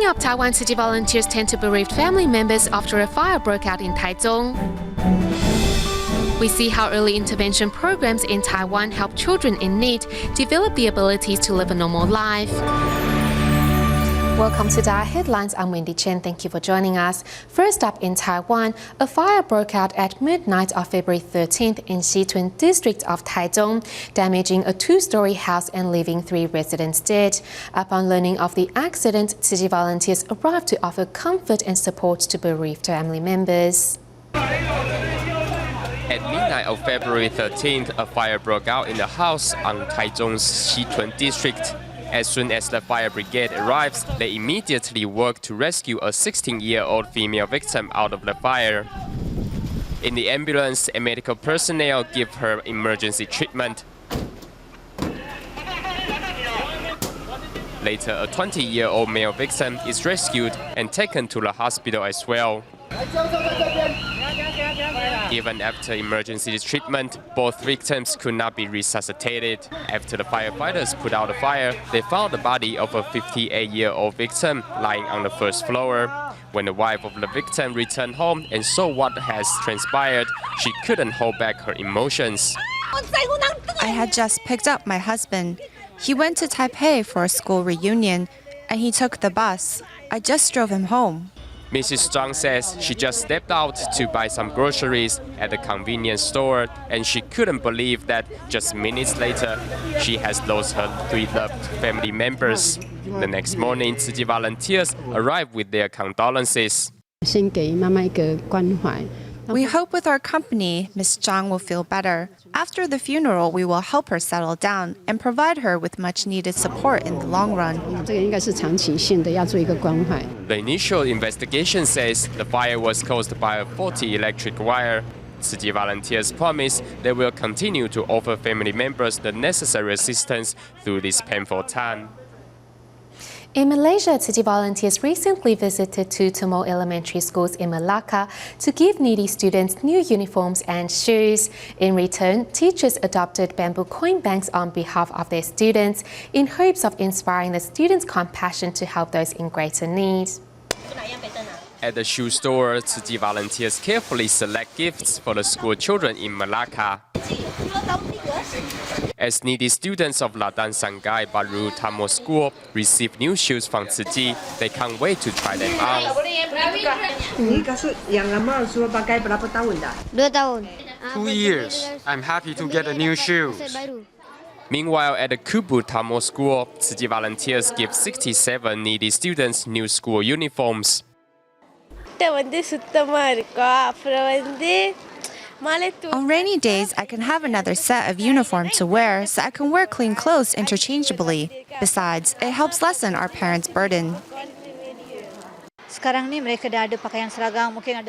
Coming up, Taiwan Tzu Chi volunteers tend to bereaved family members after a fire broke out in Taichung. We see how early intervention programs in Taiwan help children in need develop the abilities to live a normal life. Welcome to DaAi Headlines. I'm Wendy Chen. Thank you for joining us. First up in Taiwan, a fire broke out at midnight of February 13th in Xitun district of Taichung, damaging a two-story house and leaving 3 residents dead. Upon learning of the accident, Tzu Chi volunteers arrived to offer comfort and support to bereaved family members. At midnight of February 13th, a fire broke out in the house on Taichung's Xitun district. As soon as the fire brigade arrives, they immediately work to rescue a 16-year-old female victim out of the fire. In the ambulance, medical personnel give her emergency treatment. Later, a 20-year-old male victim is rescued and taken to the hospital as well. Even after emergency treatment, both victims could not be resuscitated. After the firefighters put out the fire, they found the body of a 58-year-old victim lying on the first floor. When the wife of the victim returned home and saw what has transpired, she couldn't hold back her emotions. I had just picked up my husband. He went to Taipei for a school reunion, and he took the bus. I just drove him home. Mrs. Zhuang says she just stepped out to buy some groceries at the convenience store, and she couldn't believe that just minutes later, she has lost her 3 loved family members. The next morning, Tzu Chi volunteers arrived with their condolences. We hope with our company, Ms. Zhang will feel better. After the funeral, we will help her settle down and provide her with much-needed support in the long run. The initial investigation says the fire was caused by a faulty electric wire. Tzu Chi volunteers promise they will continue to offer family members the necessary assistance through this painful time. In Malaysia, Tzu Chi volunteers recently visited 2 Tamil elementary schools in Malacca to give needy students new uniforms and shoes. In return, teachers adopted bamboo coin banks on behalf of their students in hopes of inspiring the students' compassion to help those in greater need. At the shoe store, Tzu Chi volunteers carefully select gifts for the school children in Malacca. As needy students of Ladang Sanggai Baru Tamil School receive new shoes from Tzu Chi, they can't wait to try them out. 2 years. I'm happy to get a new shoes. Meanwhile, at the Kubu Tamil School, Tzu Chi volunteers give 67 needy students new school uniforms. On rainy days, I can have another set of uniform to wear so I can wear clean clothes interchangeably. Besides, it helps lessen our parents' burden.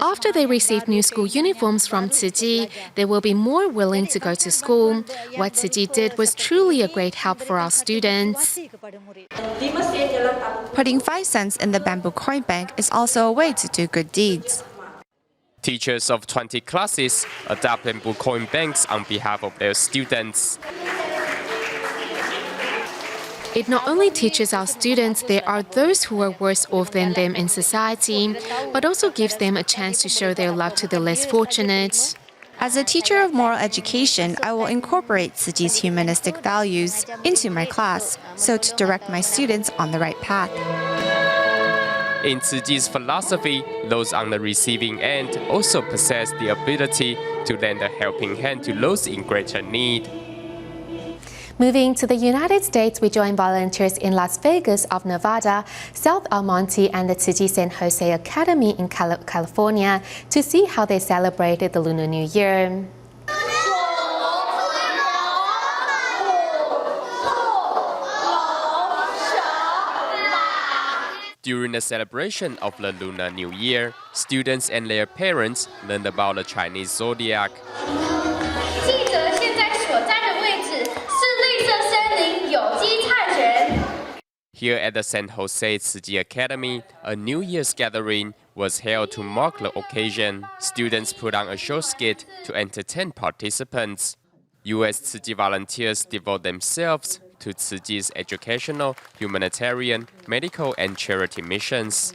After they receive new school uniforms from Tzu Chi, they will be more willing to go to school. What Tzu Chi did was truly a great help for our students. Putting 5 cents in the bamboo coin bank is also a way to do good deeds. Teachers of 20 classes adopt bamboo coin banks on behalf of their students. It not only teaches our students there are those who are worse off than them in society, but also gives them a chance to show their love to the less fortunate. As a teacher of moral education, I will incorporate Tzu Chi's humanistic values into my class, so to direct my students on the right path. In Tzu Chi's philosophy, those on the receiving end also possess the ability to lend a helping hand to those in greater need. Moving to the United States, we join volunteers in Las Vegas of Nevada, South El Monte, and the Tzu Chi San Jose Academy in California to see how they celebrated the Lunar New Year. During the celebration of the Lunar New Year, students and their parents learned about the Chinese zodiac. Here at the San Jose Tzu Chi Academy, a New Year's gathering was held to mark the occasion. Students put on a short skit to entertain participants. U.S. Tzu Chi volunteers devote themselves to Tzu Chi's educational, humanitarian, medical, and charity missions.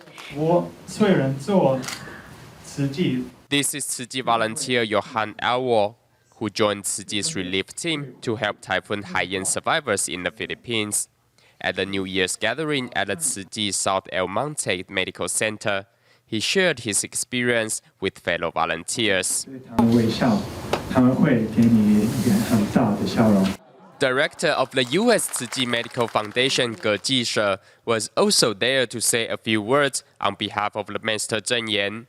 This is Tzu Chi volunteer Johan Alwo, who joined Tzu Chi's relief team to help Typhoon Haiyan survivors in the Philippines. At the New Year's gathering at the Tzu Chi South El Monte Medical Center, he shared his experience with fellow volunteers. Director of the U.S. Tzu Chi Medical Foundation, Ge Jishe, was also there to say a few words on behalf of the Master Chen-Yang.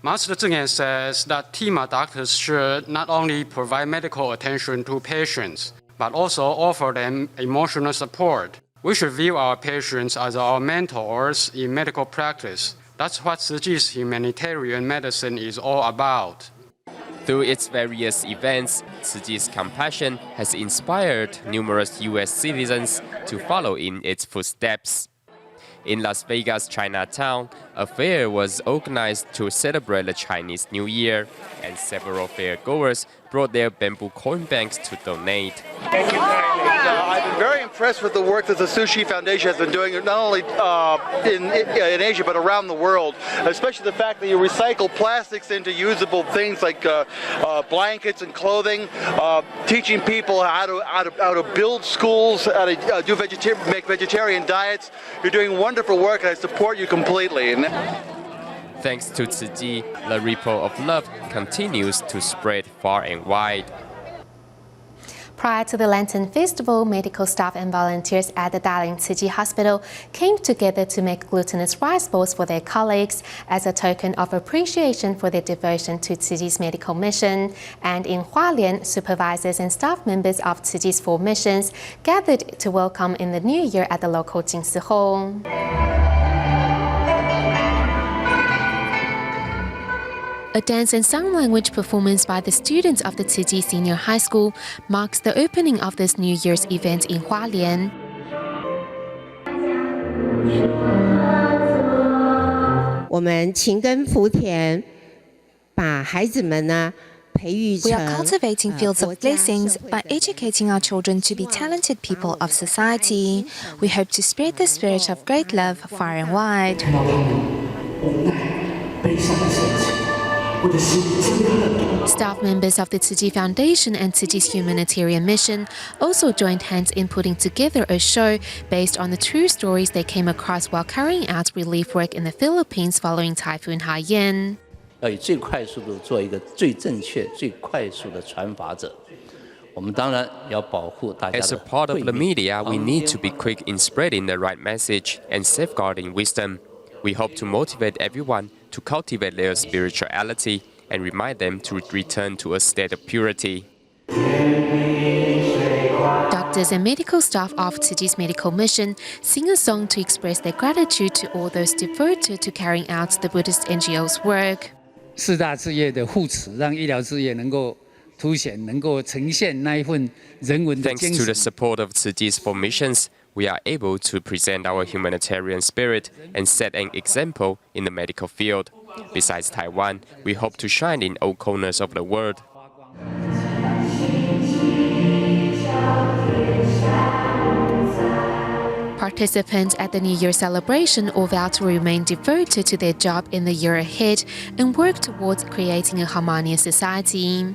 Master Chen-Yang says that TIMA doctors should not only provide medical attention to patients, but also offer them emotional support. We should view our patients as our mentors in medical practice. That's what Tzu Chi's humanitarian medicine is all about. Through its various events, Tzu Chi's compassion has inspired numerous U.S. citizens to follow in its footsteps. In Las Vegas, Chinatown, a fair was organized to celebrate the Chinese New Year, and several fairgoers brought their bamboo coin banks to donate. Thank you kindly. I've been very impressed with the work that the Tzu Chi Foundation has been doing, not only in Asia but around the world, especially the fact that you recycle plastics into usable things like blankets and clothing, teaching people how to build schools, how to make vegetarian diets. You're doing wonderful work, and I support you completely. Thanks to Tzu Chi, the ripple of love continues to spread far and wide. Prior to the Lantern Festival, medical staff and volunteers at the Darling Tzu Chi Hospital came together to make glutinous rice balls for their colleagues as a token of appreciation for their devotion to Tzu Chi's medical mission. And in Hualien, supervisors and staff members of Tzu Chi's 4 missions gathered to welcome in the new year at the local Jingsi Hall. A dance and sign language performance by the students of the Tzu Chi Senior High School marks the opening of this New Year's event in Hualien. We are cultivating fields of blessings by educating our children to be talented people of society. We hope to spread the spirit of great love far and wide. Staff members of the Tzu Chi Foundation and Tzu Chi's humanitarian mission also joined hands in putting together a show based on the true stories they came across while carrying out relief work in the Philippines following Typhoon Haiyan. As a part of the media, we need to be quick in spreading the right message and safeguarding wisdom. We hope to motivate everyone to cultivate their spirituality and remind them to return to a state of purity. Doctors and medical staff of Tzu Chi's medical mission sing a song to express their gratitude to all those devoted to carrying out the Buddhist NGO's work. 4大志业的护持，让医疗事业能够凸显、能够呈现那一份人文的精 Thanks to the 神。 support of Tzu Chi's 4 missions, we are able to present our humanitarian spirit and set an example in the medical field. Besides Taiwan, we hope to shine in all corners of the world. Participants at the New Year celebration all vow to remain devoted to their job in the year ahead and work towards creating a harmonious society.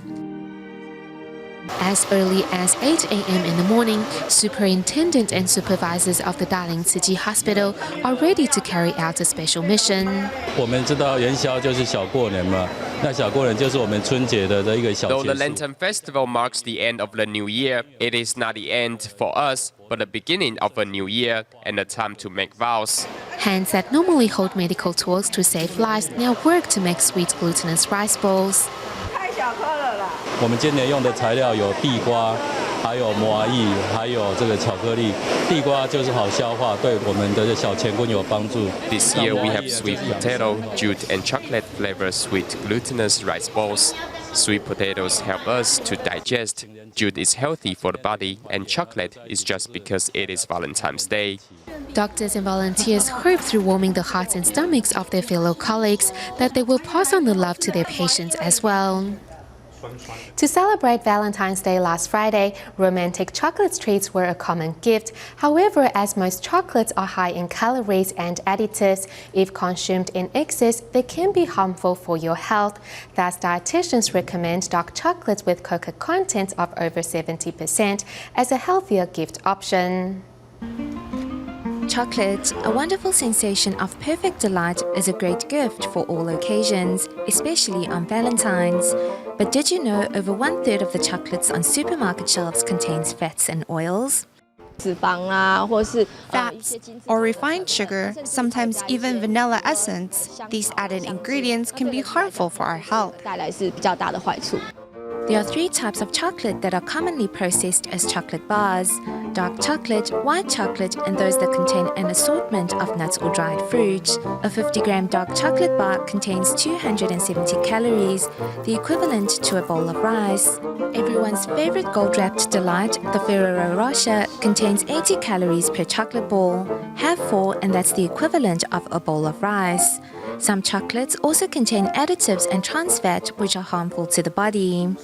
As early as 8 a.m. in the morning, superintendent and supervisors of the Darling Tzu Chi Hospital are ready to carry out a special mission. 我们知道元宵就是小过年嘛，那小过年就是我们春节的一个小 Though 结 the 束。 Lantern Festival marks the end of the new year, it is not the end for us, but the beginning of a new year and a time to make vows. Hands that normally hold medical talks to save lives now work to make sweet glutinous rice balls. 我们今年用的材料有地瓜，还有麻薏，还有这个巧克力。地瓜就是好消化，对我们的小乾坤有帮助。 This year we have sweet potato, jute and chocolate flavored sweet glutinous rice balls. Sweet potatoes help us to digest. Jute is healthy for the body, and chocolate is just because it is Valentine's Day. Doctors and volunteers hope through warming the hearts and stomachs of their fellow colleagues that they will pass on the love to their patients as well. To celebrate Valentine's Day last Friday, romantic chocolate treats were a common gift. However, as most chocolates are high in calories and additives, if consumed in excess, they can be harmful for your health. Thus, dietitians recommend dark chocolates with cocoa content of over 70% as a healthier gift option. Chocolate, a wonderful sensation of perfect delight, is a great gift for all occasions, especially on Valentine's. But did you know over 1/3 of the chocolates on supermarket shelves contains fats and oils? Fats or refined sugar, sometimes even vanilla essence, these added ingredients can be harmful for our health. There are 3 types of chocolate that are commonly processed as chocolate bars: dark chocolate, white chocolate, and those that contain an assortment of nuts or dried fruit. A 50-gram dark chocolate bar contains 270 calories, the equivalent to a bowl of rice. Everyone's favorite gold-wrapped delight, the Ferrero Rocher, contains 80 calories per chocolate ball. Have 4 and that's the equivalent of a bowl of rice. Some chocolates also contain additives and trans fat, which are harmful to the body.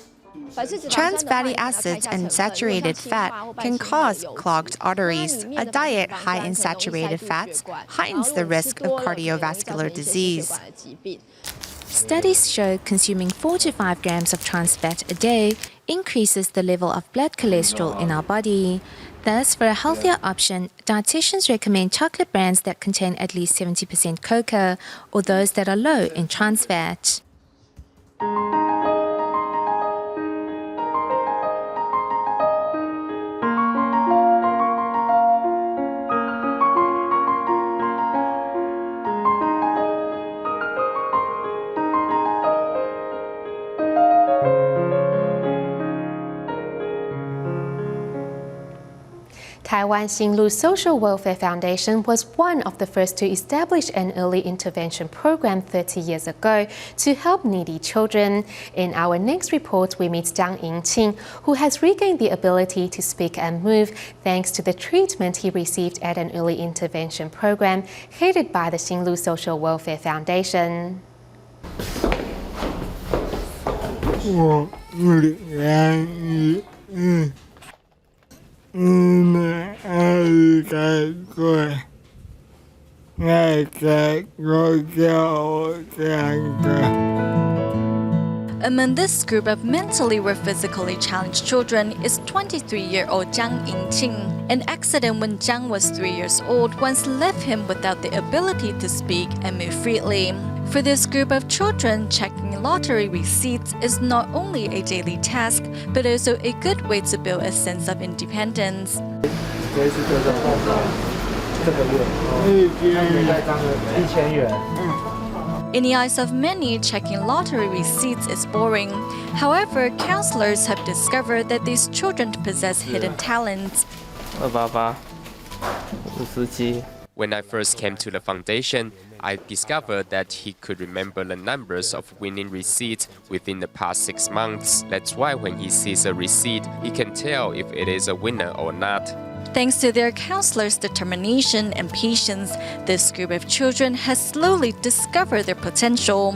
Trans fatty acids and saturated fat can cause clogged arteries. A diet high in saturated fats heightens the risk of cardiovascular disease. Studies show consuming 4 to 5 grams of trans fat a day increases the level of blood cholesterol in our body. Thus, for a healthier option, dietitians recommend chocolate brands that contain at least 70% cocoa or those that are low in trans fat. Taiwan Xinlu Social Welfare Foundation was one of the first to establish an early intervention program 30 years ago to help needy children. In our next report, we meet Jiang Yingqing, who has regained the ability to speak and move thanks to the treatment he received at an early intervention program headed by the Xinlu Social Welfare Foundation. 爱改过，爱改过叫我两个。 Among this group of mentally or physically challenged children is 23-year-old Jiang Yingqing. An accident when Jiang was 3 years old once left him without the ability to speak and move freely. For this group of children, checking lottery receipts is not only a daily task, but also a good way to build a sense of independence. In the eyes of many, checking lottery receipts is boring. However, counselors have discovered that these children possess hidden talents. When I first came to the foundation, I discovered that he could remember the numbers of winning receipts within the past 6 months. That's why when he sees a receipt, he can tell if it is a winner or not. Thanks to their counselors' determination and patience, this group of children has slowly discovered their potential.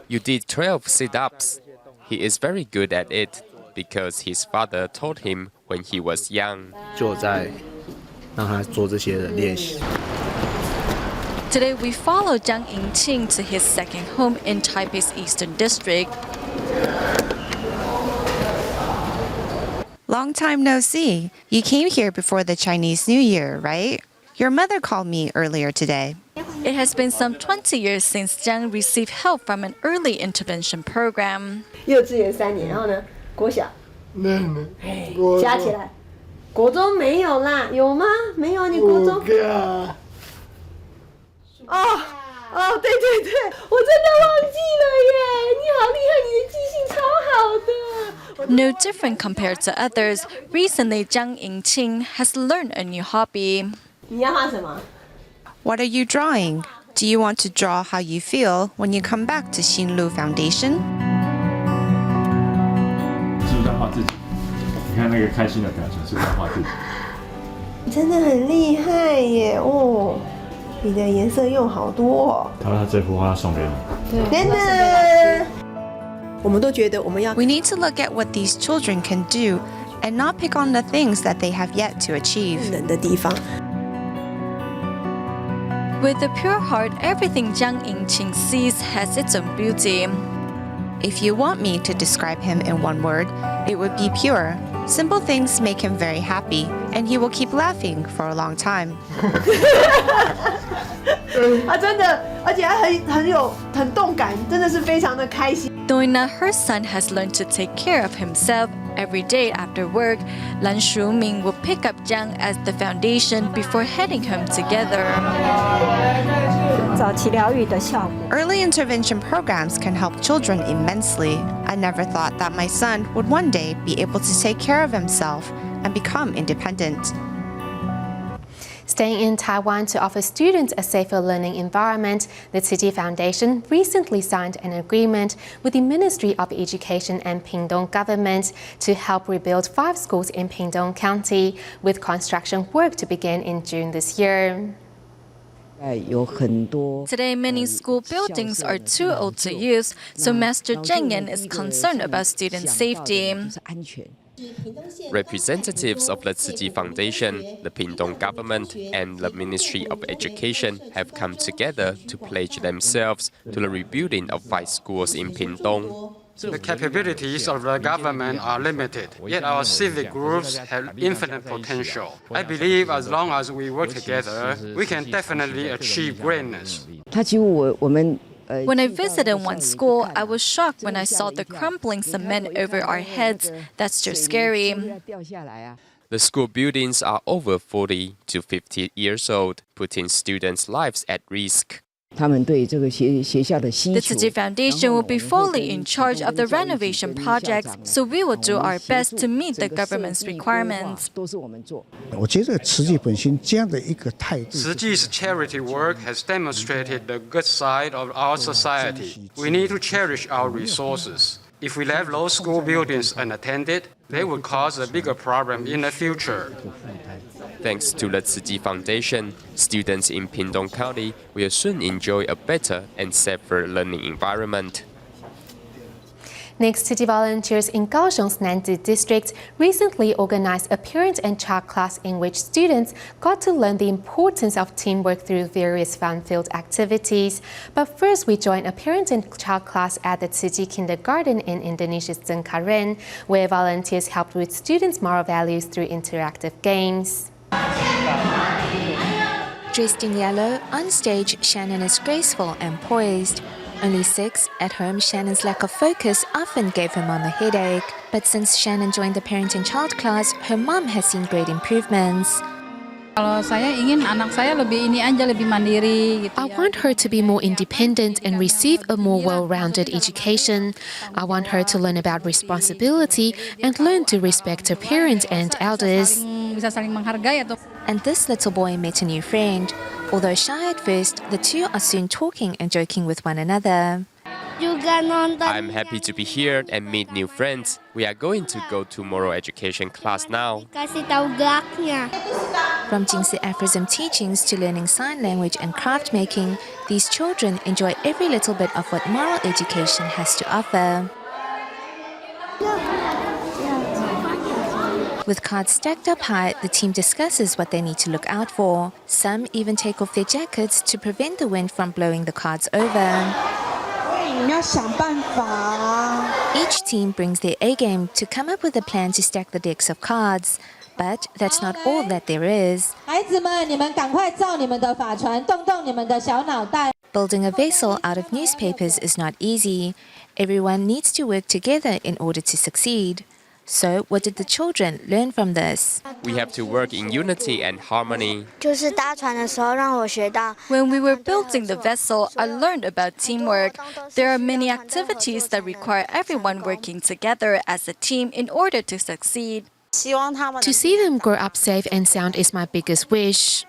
You did 12 sit-ups. He is very good at it because his father taught him when he was young. Today, we follow Jiang Yingqing to his second home in Taipei's Eastern District. Long time no see. You came here before the Chinese New Year, right? Your mother called me earlier today. It has been some 20 years since Jiang received help from an early intervention program. 幼稚园3年，然后呢，国小，加起来，国中没有啦，有吗？没有，你国中。哦，对对对，我真的忘记了耶！你好厉害，你的记性超好的。 No different compared to others, recently Jiang Yingqing has learned a new hobby. 你要画什么？ What are you drawing? Do you want to draw how you feel when you come back to Xinlu Foundation? 是不是在画自己？你看那个开心的表情，是不是在画自己？真的很厉害耶！哦，你的颜色用好多哦。他这幅画送给你。对，真的。我们都觉得我们要 We need to look at what these children can do and not pick on the things that they have yet to achieve. 能的地方。 With a pure heart, everything Jiang Yingqing sees has its own beauty. If you want me to describe him in one word, it would be pure. Simple things make him very happy, and he will keep laughing for a long time. 啊，真的，而且还很动感，真的是非常的开心。 Knowing that her son has learned to take care of himself every day after work, Lan Shuming will pick up Jiang as the foundation before heading home together. 早期疗愈的效果。 Early intervention programs can help children immensely. I never thought that my son would one day be able to take care of himself and become independent. Staying in Taiwan to offer students a safer learning environment, the Tzu Chi Foundation recently signed an agreement with the Ministry of Education and Pingtung government to help rebuild 5 schools in Pingtung County, with construction work to begin in June this year. Today, many school buildings are too old to use, so Master Zheng Yan is concerned about student safety. Representatives of the Tzu Chi Foundation, the Pingtung government, and the Ministry of Education have come together to pledge themselves to the rebuilding of 5 schools in Pingtung. The capabilities of the government are limited, yet our civic groups have infinite potential. I believe as long as we work together, we can definitely achieve greatness. When I visited one school, I was shocked when I saw the crumbling cement over our heads. That's just scary. The school buildings are over 40 to 50 years old, putting students' lives at risk. The Tzu Chi Foundation will be fully in charge of the renovation projects, so we will do our best to meet the government's requirements. Tzu Chi's charity work has demonstrated the good side of our society. We need to cherish our resources. If we leave those school buildings unattended, they will cause a bigger problem in the future. Thanks to the Tzu Chi Foundation, students in Pingtung County will soon enjoy a better and safer learning environment. Next, Tzu Chi volunteers in Kaohsiung's Nanzi district recently organized a parent and child class in which students got to learn the importance of teamwork through various fun-filled activities. But first, we joined a parent and child class at the Tzu Chi kindergarten in Indonesia's Cengkareng, where volunteers helped with students' moral values through interactive games. Dressed in yellow, on stage, Shannon is graceful and poised. Only 6, at home, Shannon's lack of focus often gave her mom a headache. But since Shannon joined the parent and child class, her mom has seen great improvements. Kalau saya ingin anak saya lebih mandiri gitu. I want her to be more independent and receive a more well-rounded education. I want her to learn about responsibility and learn to respect her parents and elders. Bisa saling menghargai atau. And this little boy met a new friend. Although shy at first, the two are soon talking and joking with one another. I'm happy to be here and meet new friends. We are going to go to moral education class now. From Jingsi aphorism teachings to learning sign language and craft making, these children enjoy every little bit of what moral education has to offer. With cards stacked up high, the team discusses what they need to look out for. Some even take off their jackets to prevent the wind from blowing the cards over. Each team brings their A game to come up with a plan to stack the decks of cards. But that's not all that there is. Building a vessel out of newspapers is not easy. Everyone needs to work together in order to succeed. So, what did the children learn from this? We have to work in unity and harmony. When we were building the vessel, I learned about teamwork. There are many activities that require everyone working together as a team in order to succeed. To see them grow up safe and sound is my biggest wish.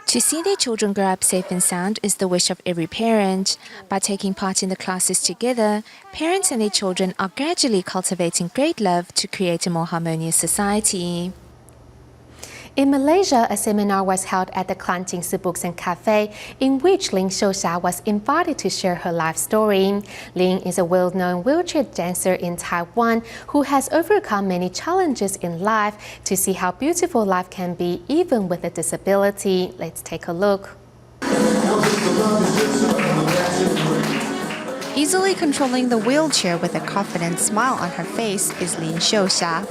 To see their children grow up safe and sound is the wish of every parent. By taking part in the classes together, parents and their children are gradually cultivating great love to create a more harmonious society. In Malaysia, a seminar was held at the Kelantan Books and Cafe, in which Lin Xiusha was invited to share her life story. Lin is a well-known wheelchair dancer in Taiwan who has overcome many challenges in life to see how beautiful life can be even with a disability. Let's take a look. Easily controlling the wheelchair with a confident smile on her face is Lin Xiusha.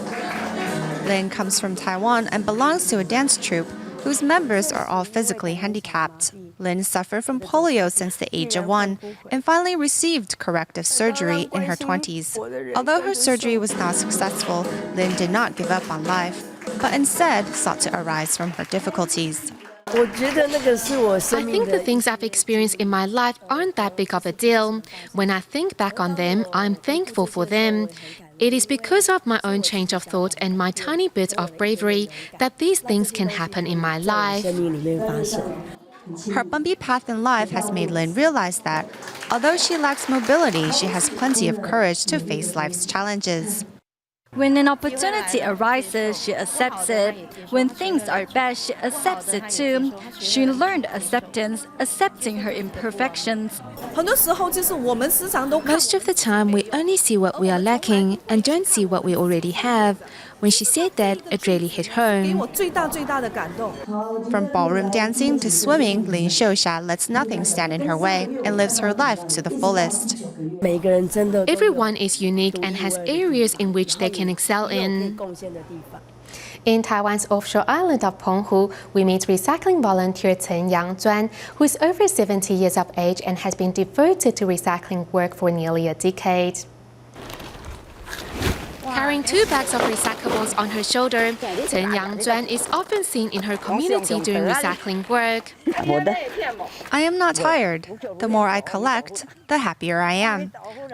Lin comes from Taiwan and belongs to a dance troupe whose members are all physically handicapped. Lin suffered from polio since the age of 1 and finally received corrective surgery in her 20s. Although her surgery was not successful, Lin did not give up on life, but instead sought to arise from her difficulties. I think the things I've experienced in my life aren't that big of a deal. When I think back on them, I'm thankful for them. It is because of my own change of thought and my tiny bit of bravery that these things can happen in my life. Her bumpy path in life has made Lin realize that, although she lacks mobility, she has plenty of courage to face life's challenges. When an opportunity arises, she accepts it. When things are bad, she accepts it too. She learned acceptance, accepting her imperfections. Most of the time, we only see what we are lacking and don't see what we already have. When she said that, it really hit home. From ballroom dancing to swimming, Lin Xiusha lets nothing stand in her way and lives her life to the fullest. Everyone is unique and has areas in which they can excel in. In Taiwan's offshore island of Penghu, we meet recycling volunteer Chen-Yang Zhuan, who is over 70 years of age and has been devoted to recycling work for nearly a decade. Carrying 2 bags of recyclables on her shoulder, Chen-Yang Zhuan is often seen in her community doing recycling work. I am not tired. The more I collect, the happier I am.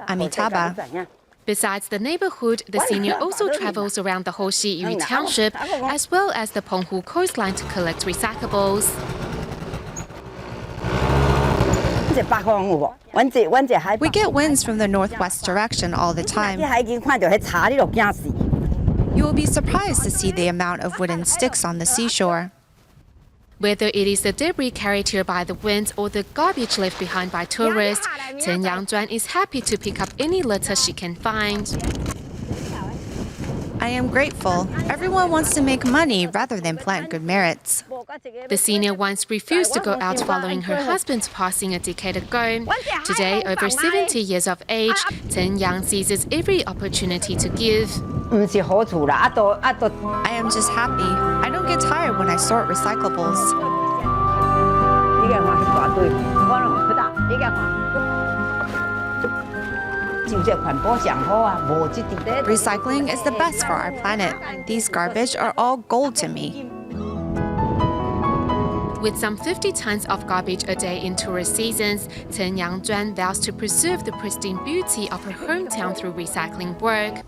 Amitabha. Besides the neighborhood, the senior also travels around the whole Xiyu township, as well as the Penghu coastline to collect recyclables. We get winds from the northwest direction all the time. You will be surprised to see the amount of wooden sticks on the seashore. Whether it is the debris carried here by the wind or the garbage left behind by tourists, Chen-Yang Zhuan is happy to pick up any litter she can find. I am grateful. Everyone wants to make money rather than plant good merits. The senior once refused to go out following her husband's passing a decade ago. Today, over 70 years of age, Chen-Yang seizes every opportunity to give. I am just happy. I don't get tired when I sort recyclables. Recycling is the best for our planet. These garbage are all gold to me. With some 50 tons of garbage a day in tourist seasons, Chen-Yang Zhuan vows to preserve the pristine beauty of her hometown through recycling work.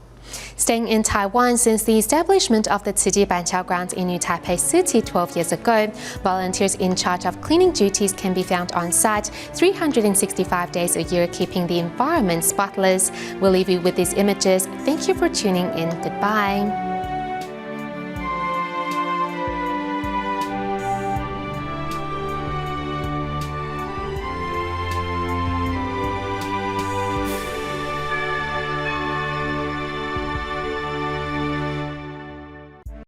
Staying in Taiwan since the establishment of the Tzu Chi Banqiao grounds in New Taipei City 12 years ago, volunteers in charge of cleaning duties can be found on site 365 days a year, keeping the environment spotless. We'll leave you with these images. Thank you for tuning in. Goodbye.